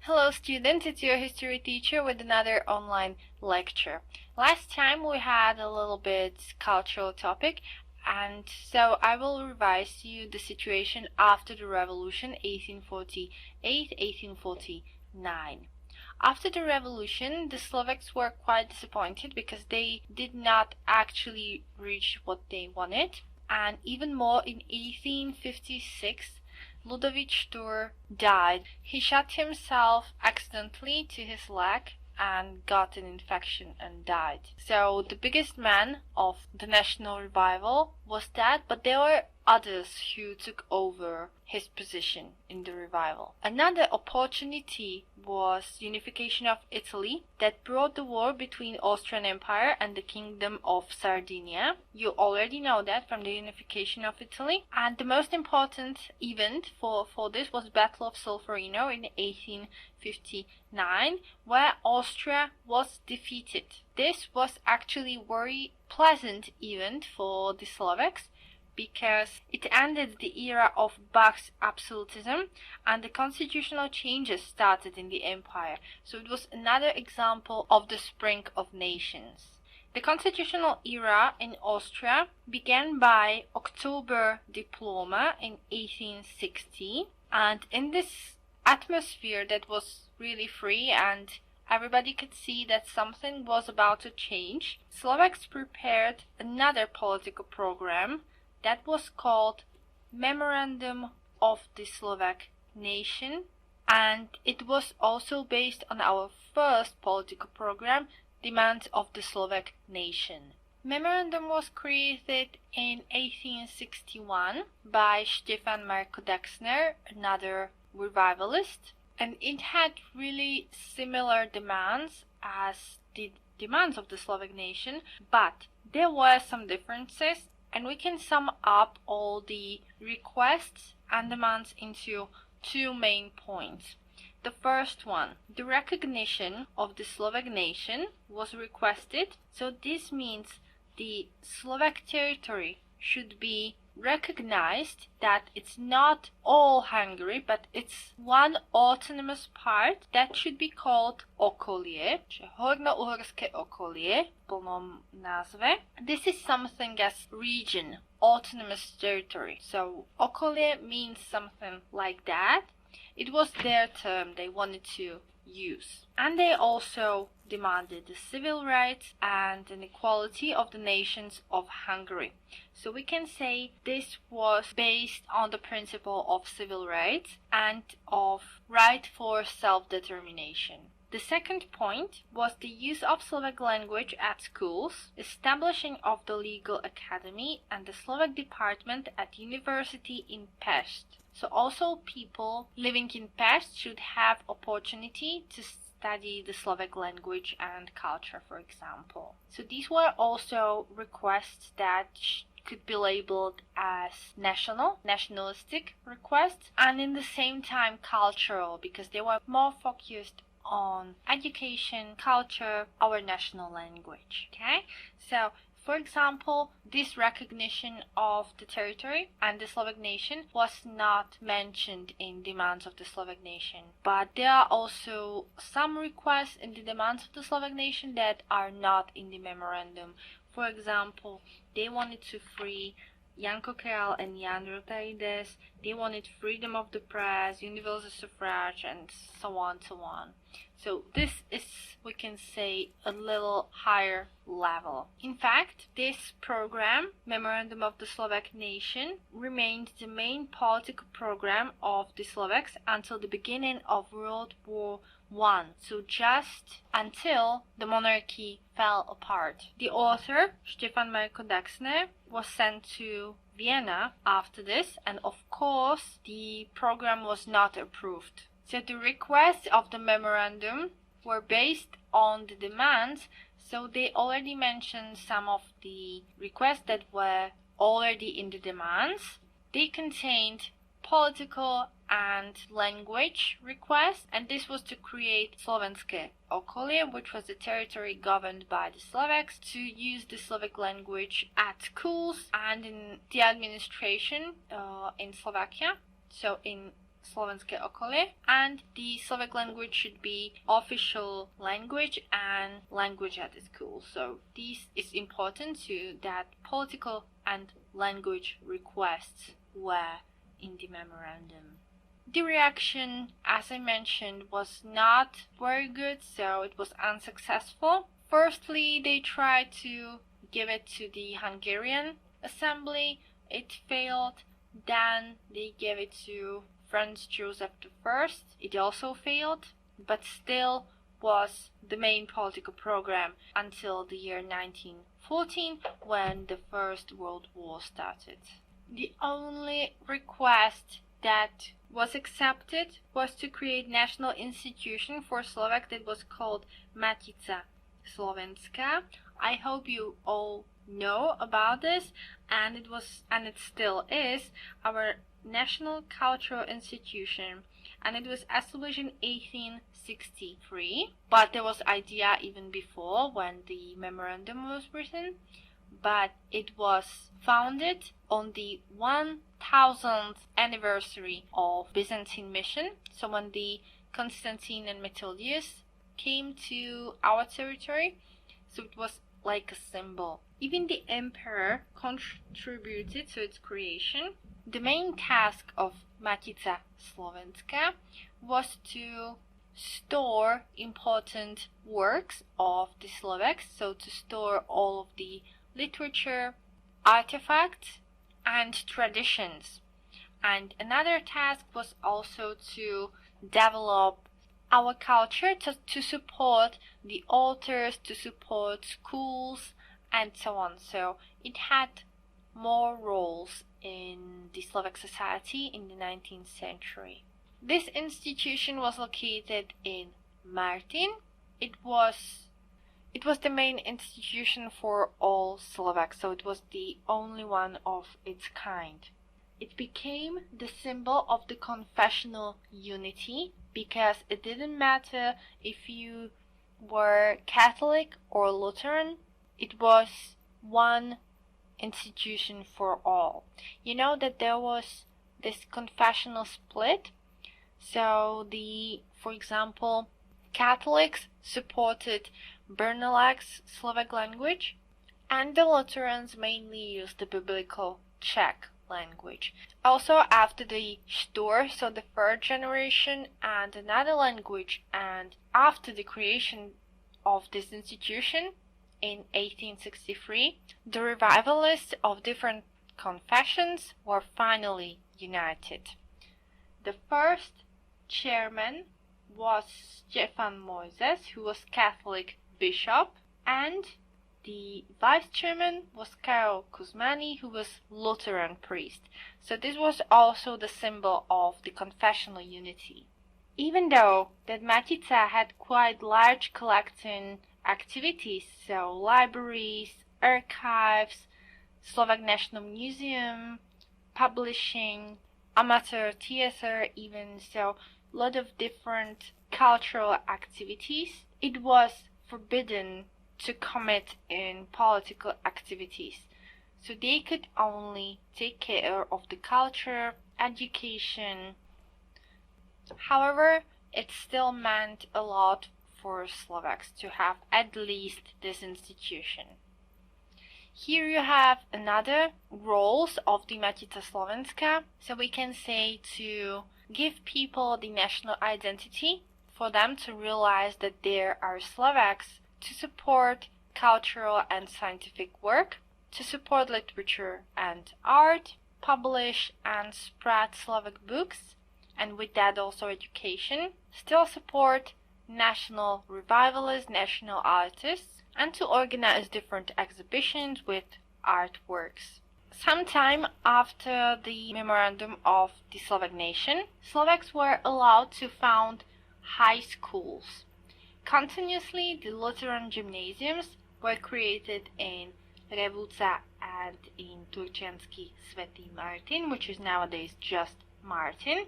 Hello students, it's your history teacher with another online lecture. Last time we had a little bit cultural topic, and so I will revise you the situation after the revolution 1848-1849. After the revolution, the Slovaks were quite disappointed because they did not actually reach what they wanted, and even more in 1856 Ludovic Stur died. He shot himself accidentally to his leg and got an infection and died. So the biggest man of the National Revival was that, but there were others who took over his position in the revival. Another opportunity was unification of Italy that brought the war between Austrian Empire and the Kingdom of Sardinia. You already know that from the unification of Italy. And the most important event for this was Battle of Solferino in 1859, where Austria was defeated. This was actually a very pleasant event for the Slovaks, because it ended the era of Bach's absolutism and the constitutional changes started in the empire. So it was another example of the spring of nations. The constitutional era in Austria began by October Diploma in 1860, and in this atmosphere that was really free and everybody could see that something was about to change, Slovaks prepared another political program that was called Memorandum of the Slovak Nation, and it was also based on our first political program, Demands of the Slovak Nation. Memorandum was created in 1861 by Stefan Marko Dexner, another revivalist, and it had really similar demands as the demands of the Slovak nation, but there were some differences. And we can sum up all the requests and demands into two main points. The first one, the recognition of the Slovak nation was requested. So this means the Slovak territory should be recognized, that it's not all Hungary, but it's one autonomous part that should be called Okolie, Horno-Uhorské okolie, plnom názve. This is something as region, autonomous territory. So Okolie means something like that. It was their term they wanted to use. And they also demanded the civil rights and an equality of the nations of Hungary. So we can say this was based on the principle of civil rights and of right for self-determination. The second point was the use of Slovak language at schools, establishing of the legal academy and the Slovak department at university in Pest. So also people living in Pest should have opportunity to study the Slovak language and culture, for example. So these were also requests that could be labeled as nationalistic requests, and in the same time cultural, because they were more focused on education, culture, our national language. Okay, so for example, this recognition of the territory and the Slovak nation was not mentioned in demands of the Slovak nation, but there are also some requests in the demands of the Slovak nation that are not in the memorandum. For example, they wanted to free Jan Kokeral and Jan Rotaides. They wanted freedom of the press, universal suffrage, and so on. So this is, we can say, a little higher level. In fact, this program, Memorandum of the Slovak Nation, remained the main political program of the Slovaks until the beginning of World War I, so just until the monarchy fell apart. The author, Stefan Marko Dexner, was sent to Vienna after this, and of course the program was not approved. So the requests of the memorandum were based on the demands, so they already mentioned some of the requests that were already in the demands. They contained political and language requests, and this was to create Slovenské okolie, which was the territory governed by the Slovaks, to use the Slovak language at schools and in the administration in Slovakia. So in Slovenské okolie, and the Slovak language should be official language and language at the school. So this is important too, that political and language requests were in the memorandum. The reaction, as I mentioned, was not very good, so it was unsuccessful. Firstly, they tried to give it to the Hungarian Assembly. It failed. Then they gave it to Franz Joseph I. It also failed, but still was the main political program until the year 1914, when the First World War started. The only request that was accepted was to create national institution for Slovak that was called Matica Slovenská. I hope you all know about this, and it still is our national cultural institution, and it was established in 1863, but there was idea even before when the memorandum was written, but it was founded on the 1000th anniversary of Byzantine mission, so when the Constantine and Methodius came to our territory, so it was like a symbol. Even the emperor contributed to its creation. The main task of Matica Slovenská was to store important works of the Slovaks, so to store all of the literature, artifacts, and traditions. And another task was also to develop our culture, to support the authors, to support schools, and so on. So it had more roles in the Slovak society in the 19th century. This institution was located in Martin. It was the main institution for all Slovaks, so it was the only one of its kind. It became the symbol of the confessional unity, because it didn't matter if you were Catholic or Lutheran, it was one institution for all. You know that there was this confessional split, so for example, Catholics supported Bernalak's Slovak language, and the Lutherans mainly used the biblical Czech language. Also, after the Stur, so the third generation, and another language, and after the creation of this institution in 1863, the revivalists of different confessions were finally united. The first chairman was Stefan Moses, who was Catholic bishop, and the vice chairman was Karol Kuzmani, who was Lutheran priest. So this was also the symbol of the confessional unity. Even though that Matica had quite large collecting activities, so libraries, archives, Slovak National Museum, publishing, amateur theater even, so a lot of different cultural activities, it was forbidden to commit in political activities. So they could only take care of the culture, education. However, it still meant a lot for Slovaks to have at least this institution. Here you have another roles of the Matica Slovenská. So we can say to give people the national identity, for them to realize that there are Slovaks, to support cultural and scientific work, to support literature and art, publish and spread Slovak books, and with that also education, still support national revivalists, national artists, and to organize different exhibitions with artworks. Sometime after the memorandum of the Slovak nation, Slovaks were allowed to found high schools. Continuously, the Lutheran gymnasiums were created in Revúca and in Turčiansky Svätý Martin, which is nowadays just Martin.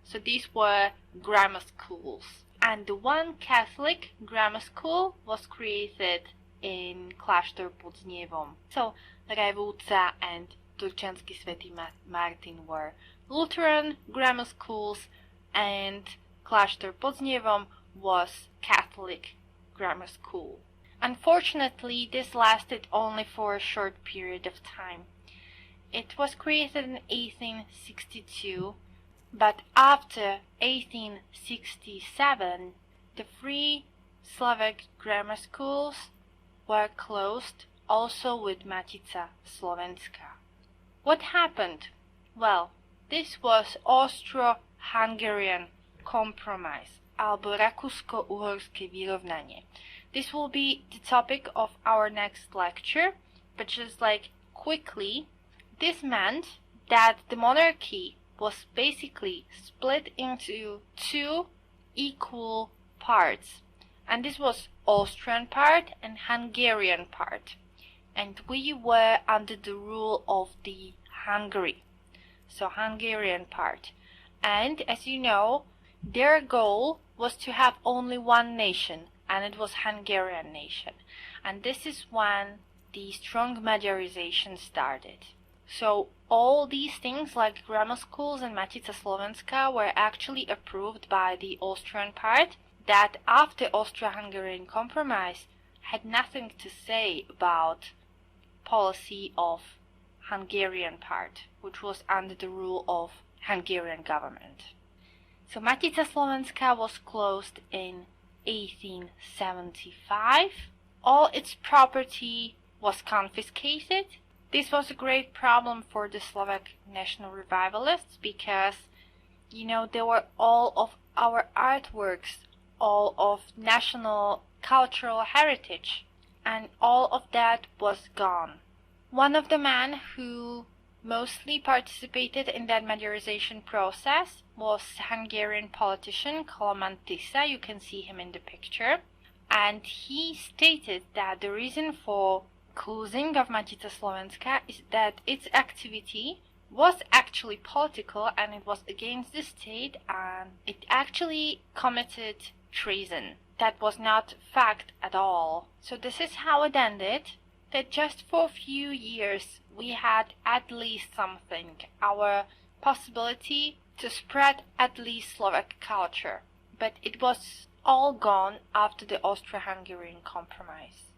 So these were grammar schools. And the one Catholic grammar school was created in Kláštor pod Znievom. So Revúca and Turčiansky Svätý Martin were Lutheran grammar schools, and Klasztor pod Znievom was Catholic grammar school. Unfortunately, this lasted only for a short period of time. It was created in 1862, but after 1867, the three Slovak grammar schools were closed, also with Matica Slovenska. What happened? Well, this was Austro-Hungarian compromise, alebo Rakúsko-Uhorské vyrovnanie. This will be the topic of our next lecture, but just like quickly, this meant that the monarchy was basically split into two equal parts, and this was Austrian part and Hungarian part, and we were under the rule of the Hungary, so Hungarian part. And as you know, their goal was to have only one nation, and it was Hungarian nation, and this is when the strong Magyarization started. So all these things like grammar schools and Matica Slovenska were actually approved by the Austrian part, that after Austro-Hungarian compromise had nothing to say about policy of Hungarian part, which was under the rule of Hungarian government. So Matica Slovenska was closed in 1875. All its property was confiscated. This was a great problem for the Slovak National Revivalists because, there were all of our artworks, all of national cultural heritage, and all of that was gone. One of the men who mostly participated in that Magyarization process was Hungarian politician Koloman Tisza. You can see him in the picture. And he stated that the reason for closing of Matica Slovenska is that its activity was actually political and it was against the state, and it actually committed treason. That was not fact at all. So this is how it ended, that just for a few years we had at least something, our possibility to spread at least Slovak culture. But it was all gone after the Austro-Hungarian compromise.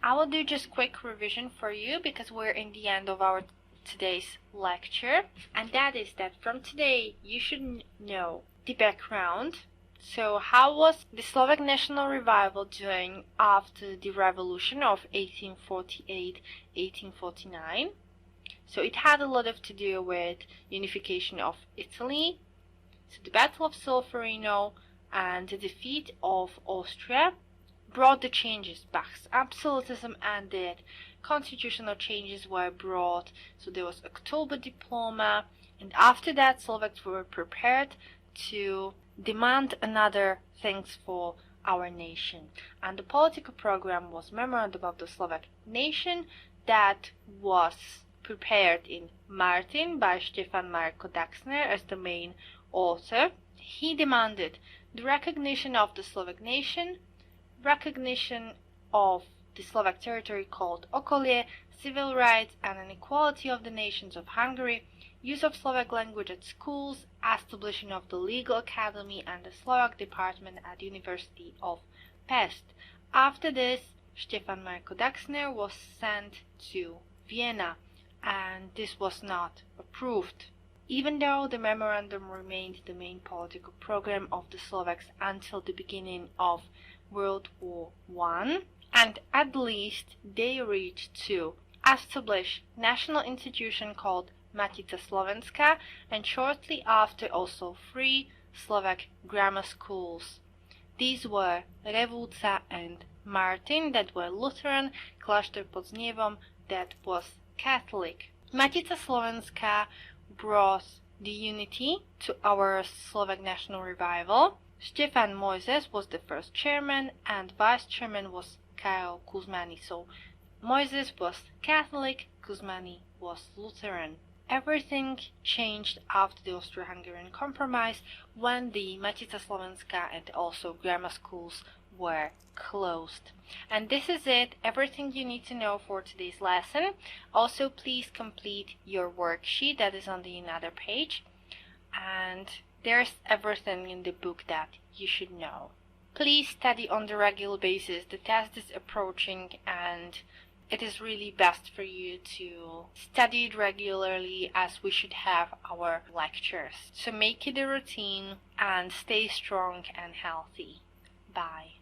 I will do just quick revision for you because we're in the end of our today's lecture, and that is that from today you should know the background. So how was the Slovak National Revival doing after the revolution of 1848-1849? So it had a lot to do with unification of Italy, so the Battle of Solferino and the defeat of Austria brought the changes. Bach's absolutism ended, constitutional changes were brought, so there was October Diploma, and after that Slovaks were prepared to demand another things for our nation. And the political program was Memorandum of the Slovak Nation that was prepared in Martin by Stefan Marko Daxner as the main author. He demanded the recognition of the Slovak nation, recognition of the Slovak territory called Okolie, civil rights and an equality of the nations of Hungary, use of Slovak language at schools, establishing of the legal academy and the Slovak department at University of Pest. After this, Stefan Marko Daxner was sent to Vienna, and this was not approved, even though the memorandum remained the main political program of the Slovaks until the beginning of World War I, and at least they reached to establish national institution called Matica Slovenska, and shortly after also 3 Slovak grammar schools. These were Revúca and Martin, that were Lutheran, Klasztor pod Znievom, that was Catholic. Matica Slovenska brought the unity to our Slovak National Revival. Stefan Mojzes was the first chairman and vice chairman was Karol Kuzmany. So Mojzes was Catholic, Kuzmany was Lutheran. Everything changed after the Austro-Hungarian compromise when the Matica Slovenska and also grammar schools were closed. And this is it, everything you need to know for today's lesson. Also, please complete your worksheet that is on the another page. and there's everything in the book that you should know. Please study on the regular basis. The test is approaching, and it is really best for you to study it regularly, as we should have our lectures. So make it a routine and stay strong and healthy. Bye.